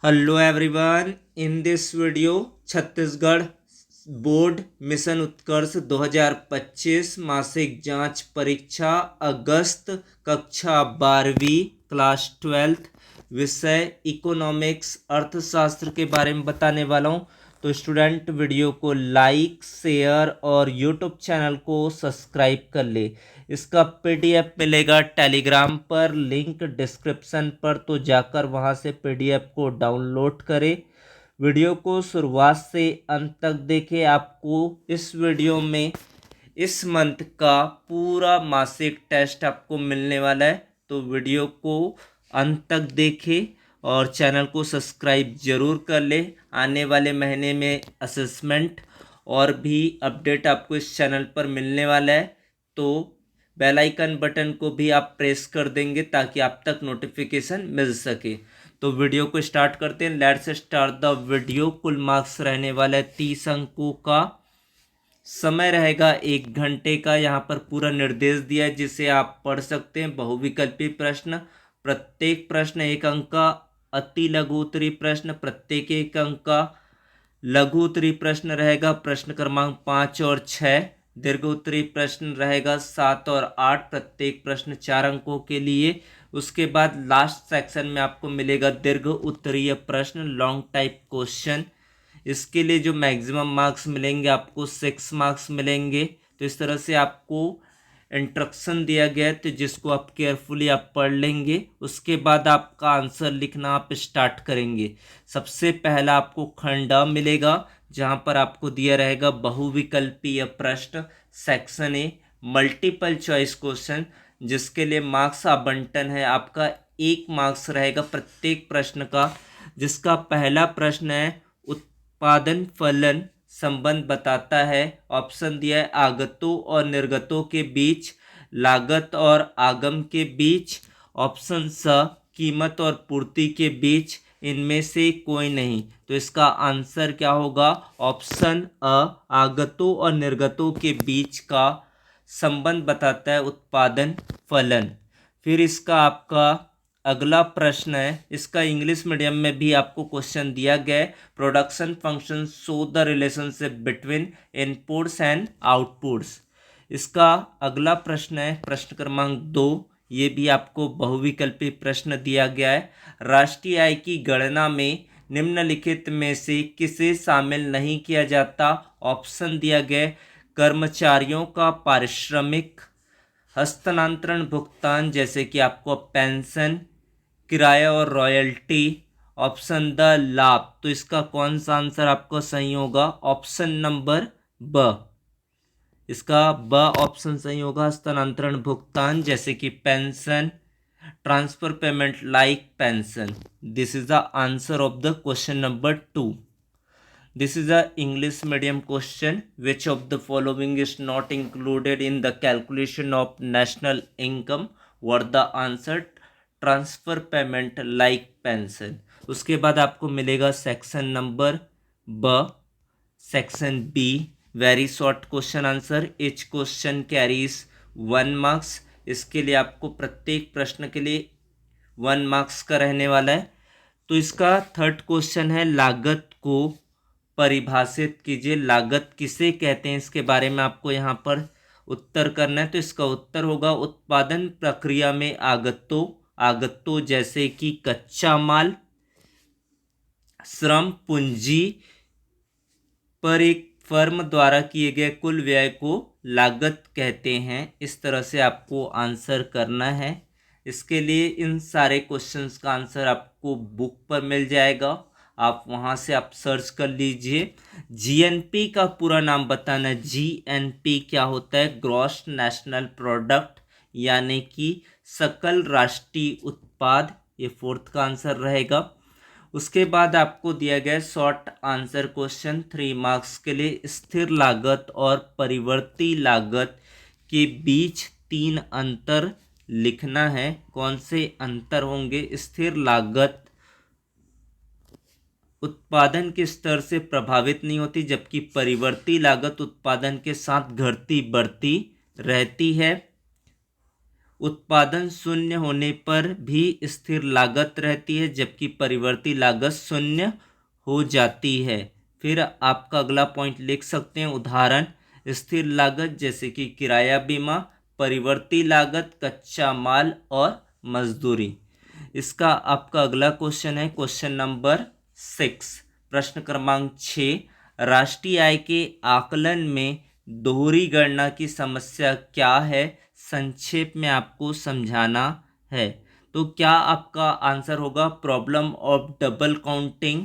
Hello everyone. In this video Chhattisgarh board mission Utkarsh 2025 मासिक जांच परीक्षा अगस्त कक्षा 12वीं क्लास 12th विषय इकोनॉमिक्स अर्थशास्त्र के बारे में बताने वाला हूं। तो स्टूडेंट वीडियो को लाइक शेयर और यूट्यूब चैनल को सब्सक्राइब कर ले। इसका पीडीएफ मिलेगा टेलीग्राम पर, लिंक डिस्क्रिप्शन पर, तो जाकर वहां से पीडीएफ को डाउनलोड करें। वीडियो को शुरुआत से अंत तक देखें। आपको इस वीडियो में इस मंथ का पूरा मासिक टेस्ट आपको मिलने वाला है, तो वीडियो को अंत तक देखें और चैनल को सब्सक्राइब जरूर कर ले। आने वाले महीने में असेसमेंट और भी अपडेट आपको इस चैनल पर मिलने वाला है, तो बेल आइकन बटन को भी आप प्रेस कर देंगे ताकि आप तक नोटिफिकेशन मिल सके। तो वीडियो को स्टार्ट करते हैं। Let's start the video. कुल मार्क्स रहने वाला है 30 अंकों का। समय रहेगा 1 घंटे का। यहाँ पर पूरा निर्देश दिया है जिसे आप पढ़ सकते हैं। बहुविकल्पी प्रश्न, प्रत्येक प्रश्न 1 अंक का। अति लघु उत्तरीय प्रश्न प्रत्येक 1 अंक का। लघु उत्तरीय प्रश्न रहेगा प्रश्न क्रमांक 5 और 6। दीर्घ उत्तरीय प्रश्न रहेगा 7 और 8, प्रत्येक प्रश्न 4 अंकों के लिए। उसके बाद लास्ट सेक्शन में आपको मिलेगा दीर्घ उत्तरीय प्रश्न, लॉन्ग टाइप क्वेश्चन। इसके लिए जो मैक्सिमम मार्क्स मिलेंगे आपको 6 मार्क्स मिलेंगे। तो इस तरह से आपको इंस्ट्रक्शन दिया गया है, तो जिसको आप केयरफुली आप पढ़ लेंगे। उसके बाद आपका आंसर लिखना आप स्टार्ट करेंगे। सबसे पहला आपको खंड अ मिलेगा, जहां पर आपको दिया रहेगा बहुविकल्पीय प्रश्न section A, multiple choice question, जिसके लिए मार्क्स आवंटन है आपका 1 मार्क्स रहेगा प्रत्येक प्रश्न का। जिसका पहला प्रश्न है उत्पादन फलन संबंध बताता है। ऑप्शन दिया है आगतों और निर्गतों के बीच, लागत और आगम के बीच। ऑप्शन स कीमत और पूर्ति के बीच, इनमें से कोई नहीं। तो इसका आंसर क्या होगा? ऑप्शन अ, आगतों और निर्गतों के बीच का संबंध बताता है उत्पादन फलन। फिर इसका आपका अगला प्रश्न है, इसका इंग्लिश मीडियम में भी आपको क्वेश्चन दिया गया है। Production function show the relationship between inputs and outputs. इसका अगला प्रश्न है प्रश्न क्रमांक 2। ये भी आपको बहुविकल्पी प्रश्न दिया गया है। राष्ट्रीय आय की गणना में निम्नलिखित में से किसे शामिल नहीं किया जाता? ऑप्शन दिया गया है कर्मचारियों का पारिश्रमिक, हस्तांतरण भुगतान जैसे कि आपको पेंशन, किराया और रॉयल्टी। ऑप्शन द लाभ। तो इसका कौन सा आंसर आपको सही होगा? ऑप्शन नंबर ब। इसका ब ऑप्शन सही होगा। हस्तांतरण भुगतान जैसे कि pension, transfer payment like pension. This is the answer of the question number 2। This is a English medium question. Which of the following is not included in the calculation of national income? What the answer? Transfer payment like pension. उसके बाद आपको मिलेगा section number ब। Section be very short question answer. Each question carries 1 marks. इसके लिए आपको प्रत्येक प्रश्न के लिए 1 मार्क्स का रहने वाला है। तो इसका थर्ड क्वेश्चन है लागत को परिभाषित कीजिए। लागत किसे कहते हैं, इसके बारे में आपको यहाँ पर उत्तर करना है। तो इसका उत्तर होगा उत्पादन प्रक्रिया में आगतों जैसे कि कच्चा माल, श्रम, पूंजी पर एक फर्म द्वारा किए गए कुल व्यय को लागत कहते हैं। इस तरह से आपको आंसर करना है। इसके लिए इन सारे क्वेश्चंस का आंसर आपको बुक पर मिल जाएगा, आप वहां से आप सर्च कर लीजिए। जीएनपी का पूरा नाम बताना है। जीएनपी क्या होता है? ग्रॉस नेशनल प्रोडक्ट, यानी कि सकल राष्ट्रीय उत्पाद। ये फोर्थ का आंसर रहेगा। उसके बाद आपको दिया गया शॉर्ट आंसर क्वेश्चन 3 मार्क्स के लिए। स्थिर लागत और परिवर्ती लागत के बीच 3 अंतर लिखना है। कौन से अंतर होंगे? स्थिर लागत उत्पादन के स्तर से प्रभावित नहीं होती, जबकि परिवर्ती लागत उत्पादन के साथ घटती बढ़ती रहती है। उत्पादन शून्य होने पर भी स्थिर लागत रहती है, जबकि परिवर्ती लागत शून्य हो जाती है। फिर आपका अगला पॉइंट लिख सकते हैं, उदाहरण स्थिर लागत जैसे कि किराया, बीमा, परिवर्ती लागत कच्चा माल और मजदूरी। इसका आपका अगला क्वेश्चन है क्वेश्चन नंबर 6, प्रश्न क्रमांक 6, राष्ट्रीय आय के आकलन में दोहरी गणना की समस्या क्या है, संक्षेप में आपको समझाना है। तो क्या आपका आंसर होगा problem of double counting.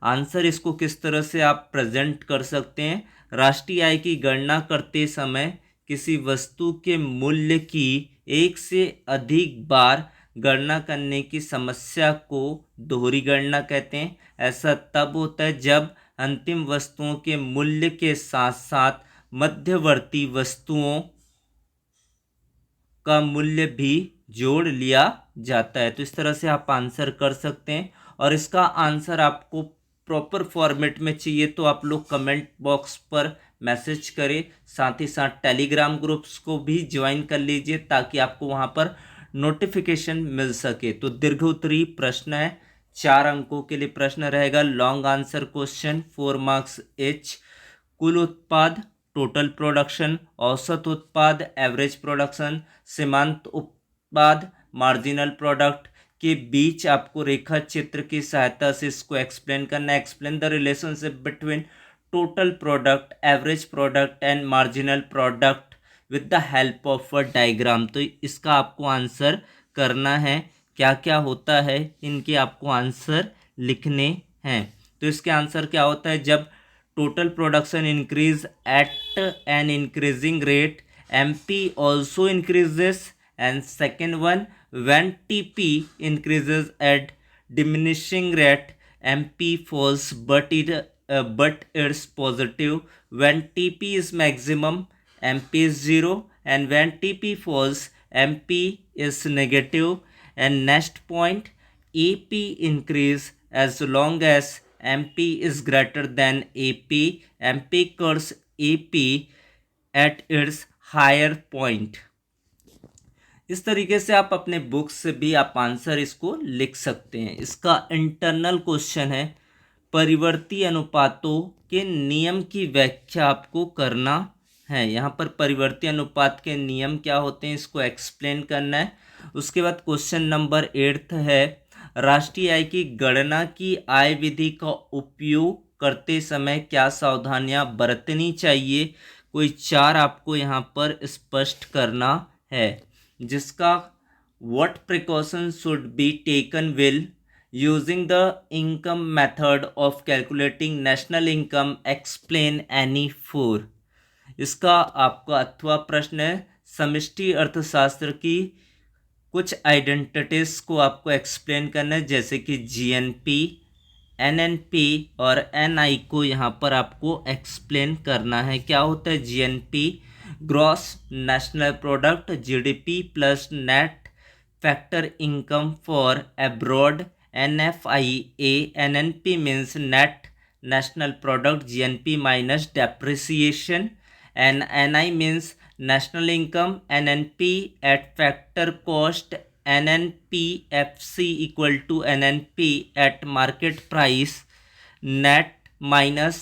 Answer इसको किस तरह से आप प्रेजेंट कर सकते हैं, राष्ट्रीय आय की गणना करते समय किसी वस्तु के मूल्य की एक से अधिक बार गणना करने की समस्या को दोहरी गणना कहते हैं। ऐसा तब होता है जब अंतिम वस्तुओं के मूल्य के साथ साथ मध्यवर्ती वस्तुओं का मूल्य भी जोड़ लिया जाता है। तो इस तरह से आप आंसर कर सकते हैं। और इसका आंसर आपको प्रॉपर फॉर्मेट में चाहिए तो आप लोग कमेंट बॉक्स पर मैसेज करें, साथ ही साथ टेलीग्राम ग्रुप्स को भी ज्वाइन कर लीजिए ताकि आपको वहां पर नोटिफिकेशन मिल सके। तो दीर्घ उत्तरीय प्रश्न है, 4 अंकों के लिए प्रश्न रहेगा। Long answer question 4 marks H. कुल उत्पाद टोटल प्रोडक्शन, औसत उत्पाद एवरेज प्रोडक्शन, सीमांत उत्पाद मार्जिनल प्रोडक्ट के बीच आपको रेखा चित्र की सहायता से इसको एक्सप्लेन करना है। Explain the relationship between total product, average product and marginal product with the help of a diagram. तो इसका आपको आंसर करना है, क्या क्या होता है इनके आपको आंसर लिखने हैं। तो इसके आंसर क्या होता है, जब total production increase at an increasing rate, MP also increases, and second one, when TP increases at diminishing rate, MP falls, but it's positive. When TP is maximum, MP is 0, and when TP falls, MP is negative. And next point, AP increase as long as MP is greater than AP, MP curves AP at its higher point। इस तरीके से आप अपने book से भी आप answer इसको लिख सकते हैं। इसका इंटरनल क्वेश्चन है, परिवर्ती अनुपातों के नियम की व्याख्या आपको करना है। यहाँ पर परिवर्ती अनुपात के नियम क्या होते हैं इसको एक्सप्लेन करना है। उसके बाद क्वेश्चन नंबर 8 है, राष्ट्रीय आय की गणना की आय विधि का उपयोग करते समय क्या सावधानियां बरतनी चाहिए। कोई 4 आपको यहाँ पर स्पष्ट करना है, जिसका what precaution should be taken will using the income method of calculating national income, explain any 4। इसका आपका अथवा प्रश्न है, समष्टि अर्थशास्त्र की कुछ आइडेंटिटीज को आपको एक्सप्लेन करना है, जैसे कि जीएनपी, एनएनपी और एनआई को यहाँ पर आपको एक्सप्लेन करना है। क्या होता है GNP, gross national product, GDP plus net factor income for abroad, NFIA, NNP means net national product, GNP minus depreciation, and NI means national income, NNP at factor cost, NNPFC equal to NNP at market price, net minus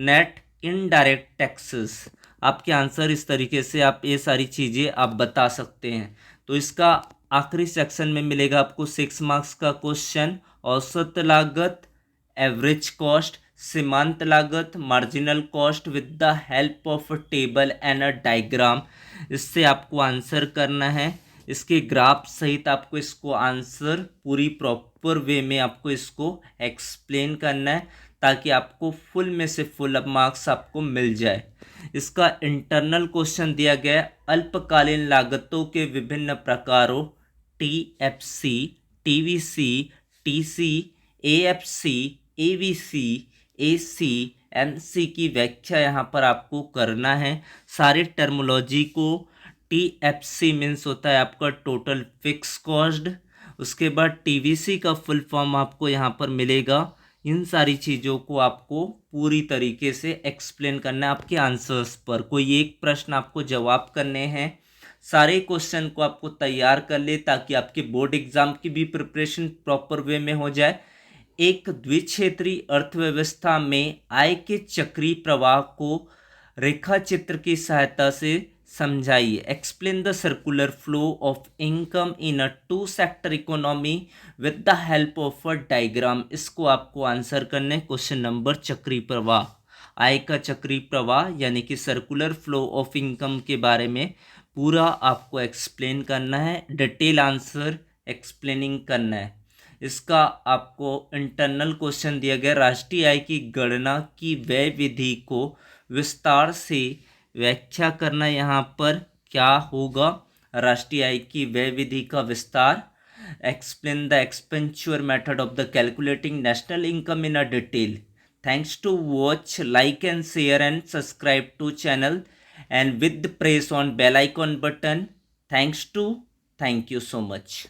net indirect taxes। आपके answer इस तरीके से आप ये सारी चीज़ें आप बता सकते हैं। तो इसका आखिरी सेक्शन में मिलेगा आपको 6 मार्क्स का क्वेश्चन, औसत लागत, एवरेज कॉस्ट, सीमांत लागत, marginal cost with the help of a table and a diagram. इससे आपको आंसर करना है, इसके ग्राफ सहित आपको इसको आंसर पूरी प्रॉपर वे में आपको इसको एक्सप्लेन करना है ताकि आपको फुल में से फुल मार्क्स आपको मिल जाए। इसका इंटरनल क्वेश्चन दिया गया है, अल्पकालीन लागतों के विभिन्न प्रकारों TFC, TVC, TC, AFC, AVC, AC, MC की व्याख्या यहाँ पर आपको करना है। सारी टर्मोलॉजी को, टीएफसी मीन्स होता है आपका टोटल फिक्स कॉस्ट, उसके बाद टीवीसी का फुल फॉर्म आपको यहाँ पर मिलेगा। इन सारी चीज़ों को आपको पूरी तरीके से एक्सप्लेन करना है आपके आंसर्स पर। कोई एक प्रश्न आपको जवाब करने हैं, सारे क्वेश्चन को आपको तैयार कर ले ताकि आपके बोर्ड एग्जाम की भी प्रिपरेशन प्रॉपर वे में हो जाए। एक द्विक्षेत्रीय अर्थव्यवस्था में आय के चक्रीय प्रवाह को रेखा चित्र की सहायता से समझाइए। Explain the circular flow of income in a two sector economy with the help of a diagram. इसको आपको आंसर करना है। क्वेश्चन नंबर चक्रीय प्रवाह, आय का चक्रीय प्रवाह यानी कि सर्कुलर फ्लो ऑफ इनकम के बारे में पूरा आपको एक्सप्लेन करना है, डिटेल आंसर एक्सप्लेनिंग करना है। इसका आपको इंटरनल क्वेश्चन दिया गया, राष्ट्रीय आय की गणना की व्यय विधि को विस्तार से व्याख्या करना। यहाँ पर क्या होगा, राष्ट्रीय आय की व्यय विधि का विस्तार। Explain the expenditure method of the calculating national income in a detail. Thanks to watch, like and share and subscribe to channel and with the press on bell icon button. Thank you so much.